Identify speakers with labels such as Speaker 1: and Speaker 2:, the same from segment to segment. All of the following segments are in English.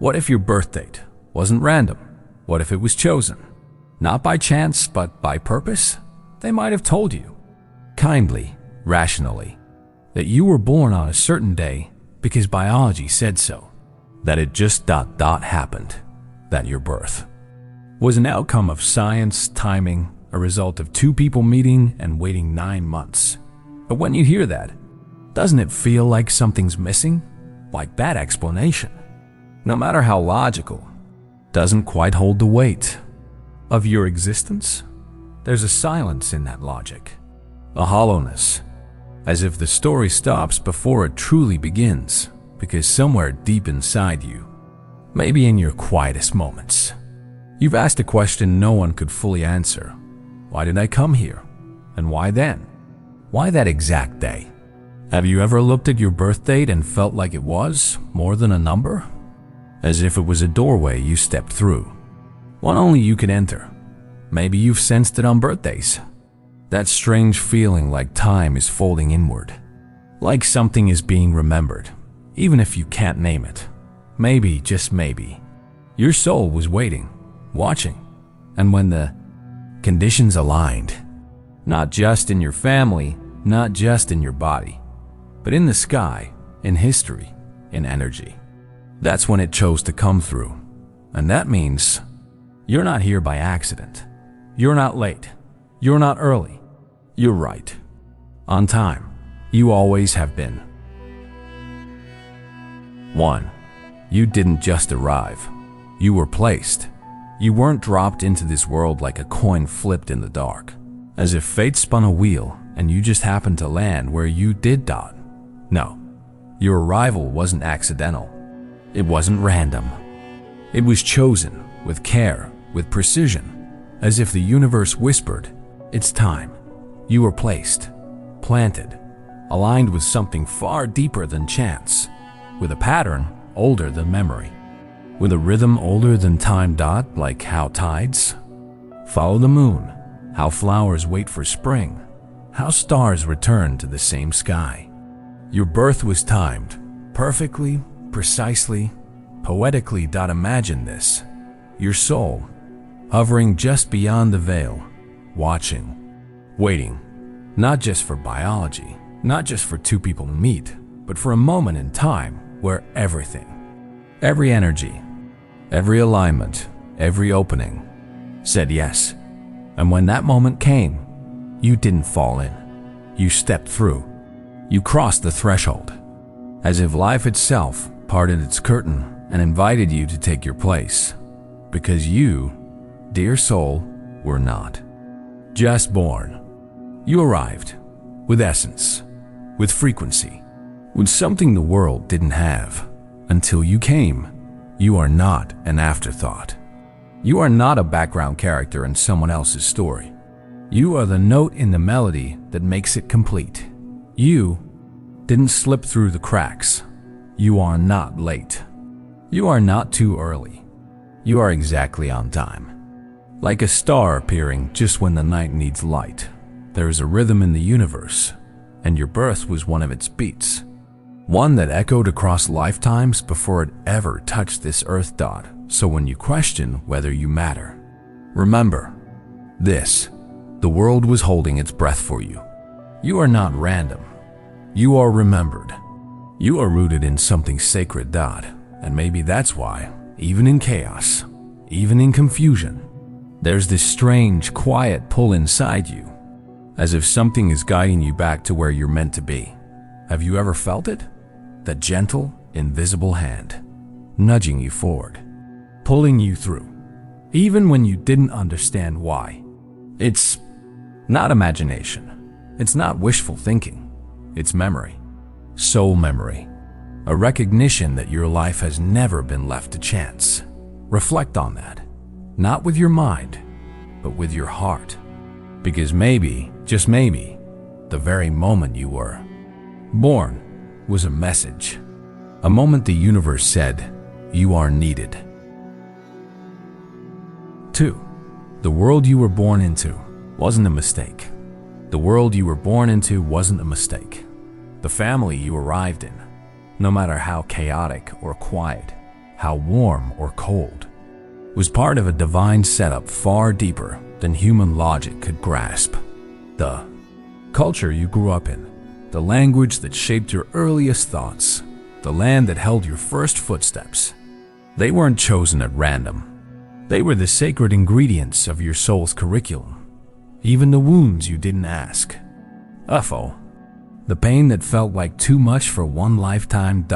Speaker 1: What if your birth date wasn't random? What if it was chosen? Not by chance, but by purpose? They might have told you, kindly, rationally, that you were born on a certain day because biology said so, that it just happened, that your birth was an outcome of science, timing, a result of two people meeting and waiting 9 months. But when you hear that, doesn't it feel like something's missing? Like that explanation, no matter how logical, doesn't quite hold the weight of your existence? There's a silence in that logic, a hollowness, as if the story stops before it truly begins, because somewhere deep inside you, maybe in your quietest moments, you've asked a question no one could fully answer. Why did I come here? And why then? Why that exact day? Have you ever looked at your birth date and felt like it was more than a number? As if it was a doorway you stepped through, one only you could enter. Maybe you've sensed it on birthdays. That strange feeling like time is folding inward, like something is being remembered, even if you can't name it. Maybe, just maybe, your soul was waiting, watching, and when the conditions aligned, not just in your family, not just in your body, but in the sky, in history, in energy, that's when it chose to come through. And that means you're not here by accident. You're not late. You're not early. You're right. On time. You always have been. 1. You didn't just arrive. You were placed. You weren't dropped into this world like a coin flipped in the dark, as if fate spun a wheel and you just happened to land where you did dot. No, your arrival wasn't accidental. It wasn't random. It was chosen with care, with precision, as if the universe whispered, "It's time." You were placed, planted, aligned with something far deeper than chance, with a pattern older than memory, with a rhythm older than time dot, like how tides follow the moon, how flowers wait for spring, how stars return to the same sky. Your birth was timed, perfectly, precisely, poetically. Imagine this. Your soul, hovering just beyond the veil, watching, waiting, not just for biology, not just for two people to meet, but for a moment in time where everything, every energy, every alignment, every opening said yes. And when that moment came, you didn't fall in. You stepped through. You crossed the threshold, as if life itself parted its curtain and invited you to take your place. Because you, dear soul, were not just born. You arrived with essence, with frequency, with something the world didn't have. Until you came, you are not an afterthought. You are not a background character in someone else's story. You are the note in the melody that makes it complete. You didn't slip through the cracks. You are not late. You are not too early. You are exactly on time. Like a star appearing just when the night needs light. There is a rhythm in the universe, and your birth was one of its beats. One that echoed across lifetimes before it ever touched this earth dot. So when you question whether you matter, remember this: the world was holding its breath for you. You are not random. You are remembered. You are rooted in something sacred. And maybe that's why, even in chaos, even in confusion, there's this strange, quiet pull inside you, as if something is guiding you back to where you're meant to be. Have you ever felt it? That gentle, invisible hand, nudging you forward, pulling you through, even when you didn't understand why. It's not imagination. It's not wishful thinking. It's memory. Soul memory. A recognition that your life has never been left to chance. Reflect on that. Not with your mind, but with your heart. Because maybe, just maybe, the very moment you were born was a message. A moment the universe said, you are needed. 2. The world you were born into wasn't a mistake. The world you were born into wasn't a mistake. The family you arrived in, no matter how chaotic or quiet, how warm or cold, was part of a divine setup far deeper than human logic could grasp. The culture you grew up in, the language that shaped your earliest thoughts, the land that held your first footsteps, they weren't chosen at random. They were the sacred ingredients of your soul's curriculum. Even the wounds you didn't ask. UFO. The pain that felt like too much for one lifetime, ...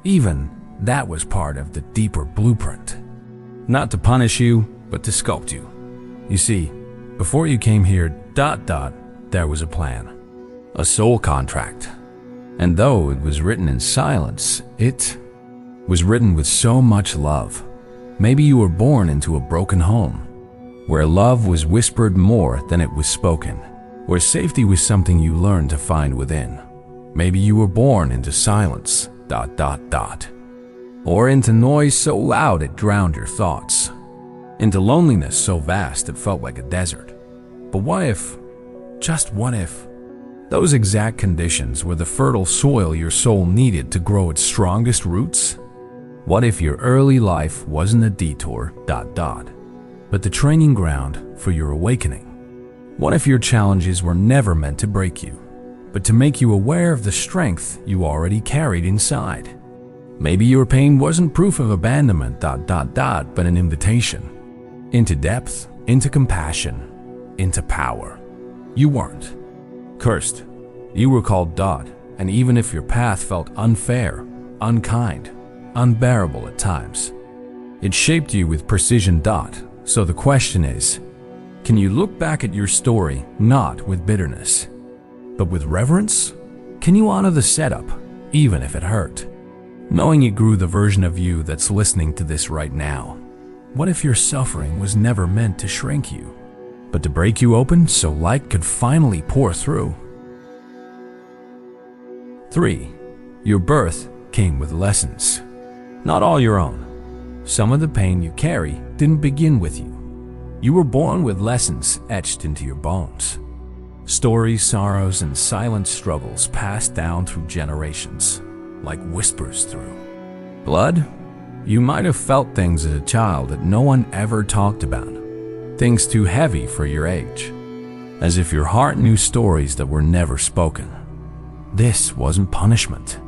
Speaker 1: Even that was part of the deeper blueprint. Not to punish you, but to sculpt you. You see, before you came here, ... there was a plan. A soul contract. And though it was written in silence, it was written with so much love. Maybe you were born into a broken home, where love was whispered more than it was spoken, where safety was something you learned to find within. Maybe you were born into silence, ... Or into noise so loud it drowned your thoughts. Into loneliness so vast it felt like a desert. But what if, just what if, those exact conditions were the fertile soil your soul needed to grow its strongest roots? What if your early life wasn't a detour, ... but the training ground for your awakening? What if your challenges were never meant to break you, but to make you aware of the strength you already carried inside? Maybe your pain wasn't proof of abandonment, ... but an invitation. Into depth, into compassion, into power. You weren't cursed. You were called ... and even if your path felt unfair, unkind, unbearable at times, it shaped you with precision. So the question is, can you look back at your story not with bitterness, but with reverence? Can you honor the setup, even if it hurt, knowing it grew the version of you that's listening to this right now? What if your suffering was never meant to shrink you, but to break you open so light could finally pour through? 3. Your birth came with lessons. Not all your own. Some of the pain you carry didn't begin with you. You were born with lessons etched into your bones. Stories, sorrows, and silent struggles passed down through generations, like whispers through blood. You might have felt things as a child that no one ever talked about, things too heavy for your age, as if your heart knew stories that were never spoken. This wasn't punishment.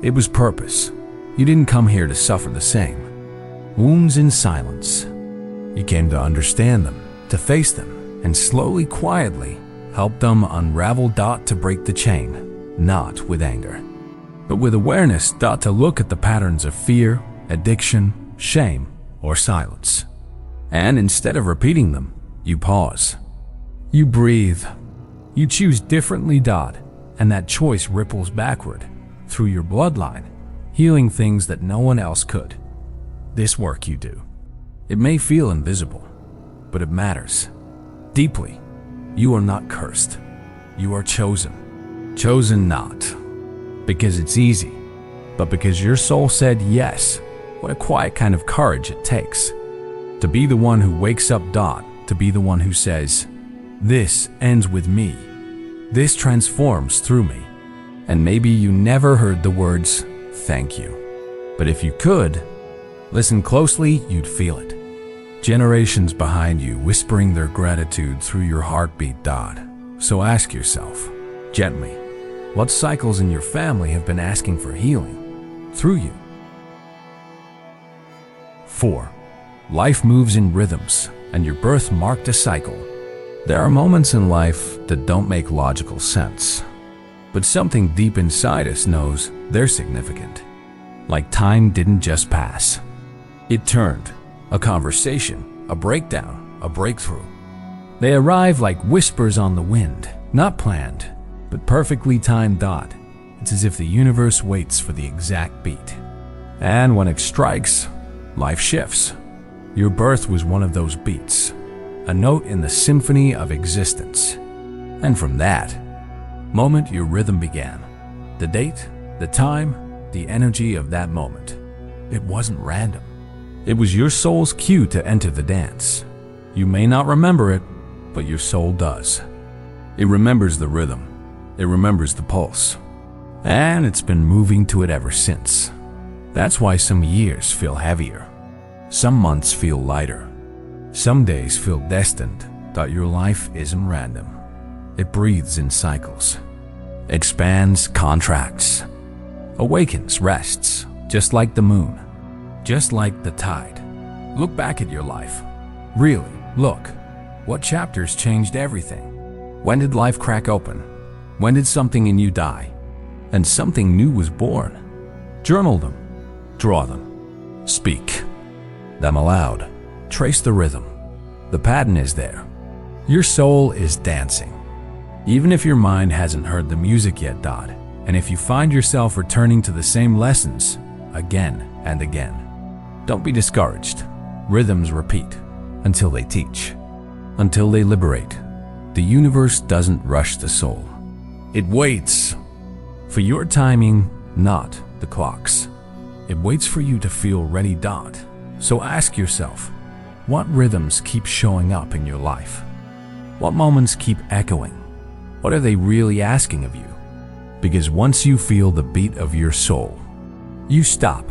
Speaker 1: It was purpose. You didn't come here to suffer the same. Wounds in silence. You came to understand them, to face them, and slowly, quietly, help them unravel. To break the chain, not with anger, but with awareness. To look at the patterns of fear, addiction, shame, or silence. And instead of repeating them, you pause. You breathe. You choose differently. And that choice ripples backward through your bloodline, healing things that no one else could. This work you do, it may feel invisible, but it matters deeply. You are not cursed. You are chosen. Chosen not because it's easy, but because your soul said yes. What a quiet kind of courage it takes to be the one who wakes up. To be the one who says, this ends with me. This transforms through me. And maybe you never heard the words, thank you. But if you could, listen closely, you'd feel it. Generations behind you whispering their gratitude through your heartbeat. So ask yourself, gently, what cycles in your family have been asking for healing through you? 4. Life moves in rhythms, and your birth marked a cycle. There are moments in life that don't make logical sense, but something deep inside us knows they're significant. Like time didn't just pass. It turned. A conversation, a breakdown, a breakthrough. They arrive like whispers on the wind, not planned, but perfectly timed. It's as if the universe waits for the exact beat. And when it strikes, life shifts. Your birth was one of those beats, a note in the symphony of existence. And from that moment, your rhythm began. The date, the time, the energy of that moment. It wasn't random. It was your soul's cue to enter the dance. You may not remember it, but your soul does. It remembers the rhythm. It remembers the pulse. And it's been moving to it ever since. That's why some years feel heavier. Some months feel lighter. Some days feel destined. That your life isn't random. It breathes in cycles. Expands, contracts. Awakens, rests. Just like the moon. Just like the tide. Look back at your life. Really, look. What chapters changed everything? When did life crack open? When did something in you die? And something new was born? Journal them. Draw them. Speak them aloud. Trace the rhythm. The pattern is there. Your soul is dancing. Even if your mind hasn't heard the music yet, and if you find yourself returning to the same lessons again and again, don't be discouraged. Rhythms repeat until they teach, until they liberate. The universe doesn't rush the soul. It waits for your timing, not the clock's. It waits for you to feel ready. So ask yourself, what rhythms keep showing up in your life? What moments keep echoing? What are they really asking of you? Because once you feel the beat of your soul, you stop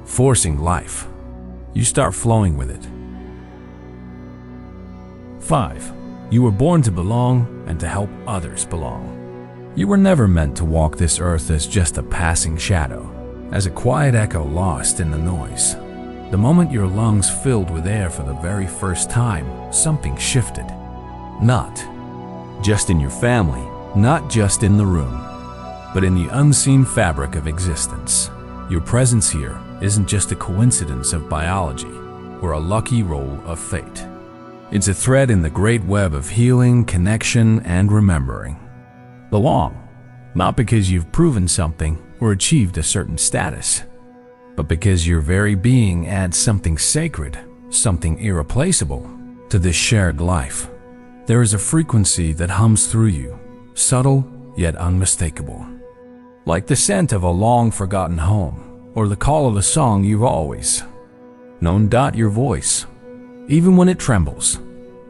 Speaker 1: forcing life. You start flowing with it. 5. You were born to belong and to help others belong. You were never meant to walk this earth as just a passing shadow, as a quiet echo lost in the noise. The moment your lungs filled with air for the very first time, something shifted. Not just in your family, not just in the room, but in the unseen fabric of existence. Your presence here isn't just a coincidence of biology or a lucky roll of fate. It's a thread in the great web of healing, connection, and remembering. Belong, not because you've proven something or achieved a certain status, but because your very being adds something sacred, something irreplaceable to this shared life. There is a frequency that hums through you, subtle yet unmistakable. Like the scent of a long-forgotten home, or the call of a song you've always known. Your voice, even when it trembles,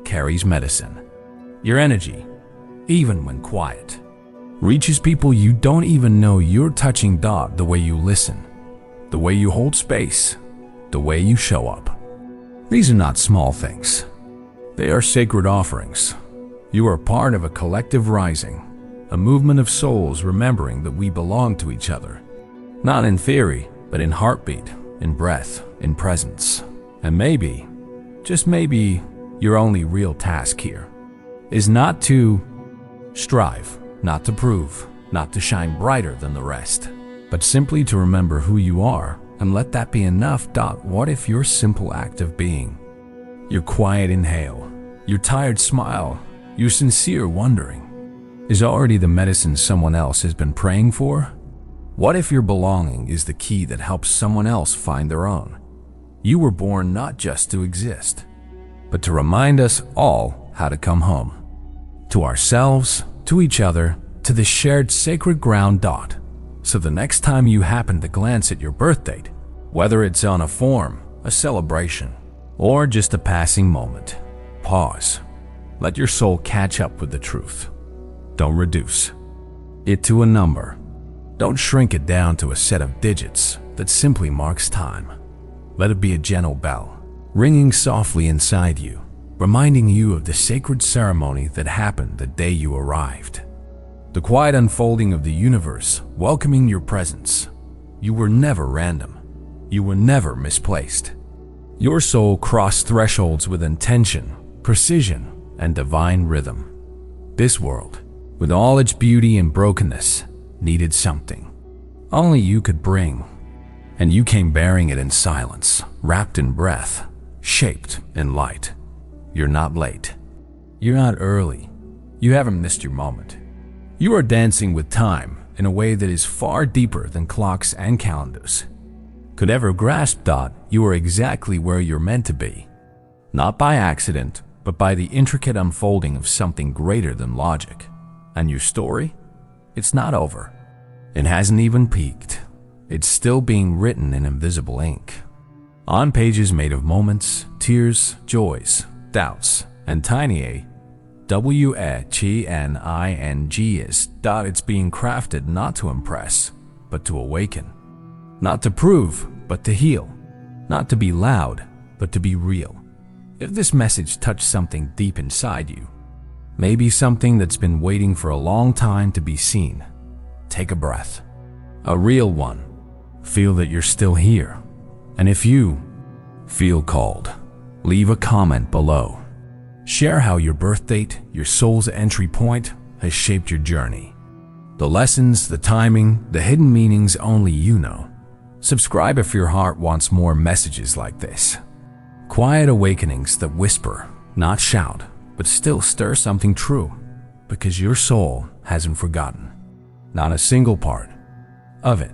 Speaker 1: carries medicine. Your energy, even when quiet, reaches people you don't even know you're touching. The way you listen, the way you hold space, the way you show up. These are not small things. They are sacred offerings. You are part of a collective rising, a movement of souls remembering that we belong to each other. Not in theory, but in heartbeat, in breath, in presence. And maybe, just maybe, your only real task here is not to strive, not to prove, not to shine brighter than the rest, but simply to remember who you are and let that be enough. What if your simple act of being, your quiet inhale, your tired smile, your sincere wondering, is already the medicine someone else has been praying for? What if your belonging is the key that helps someone else find their own? You were born not just to exist, but to remind us all how to come home. To ourselves, to each other, to the shared sacred ground. So the next time you happen to glance at your birth date, whether it's on a form, a celebration, or just a passing moment, pause. Let your soul catch up with the truth. Don't reduce it to a number. Don't shrink it down to a set of digits that simply marks time. Let it be a gentle bell, ringing softly inside you, reminding you of the sacred ceremony that happened the day you arrived. The quiet unfolding of the universe, welcoming your presence. You were never random. You were never misplaced. Your soul crossed thresholds with intention, precision, and divine rhythm. This world, with all its beauty and brokenness, needed something only you could bring. And you came bearing it in silence, wrapped in breath, shaped in light. You're not late. You're not early. You haven't missed your moment. You are dancing with time in a way that is far deeper than clocks and calendars could ever grasp. You are exactly where you're meant to be. Not by accident, but by the intricate unfolding of something greater than logic. And your story? It's not over. It hasn't even peaked. It's still being written in invisible ink. On pages made of moments, tears, joys, doubts, and tiny WHENINGs. It's being crafted not to impress, but to awaken. Not to prove, but to heal. Not to be loud, but to be real. If this message touched something deep inside you, maybe something that's been waiting for a long time to be seen, take a breath. A real one. Feel that you're still here. And if you feel called, leave a comment below. Share how your birth date, your soul's entry point, has shaped your journey. The lessons, the timing, the hidden meanings only you know. Subscribe if your heart wants more messages like this. Quiet awakenings that whisper, not shout, but still stir something true, because your soul hasn't forgotten. Not a single part of it.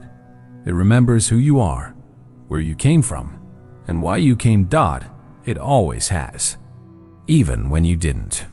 Speaker 1: It remembers who you are, where you came from, and why you came. It always has. Even when you didn't.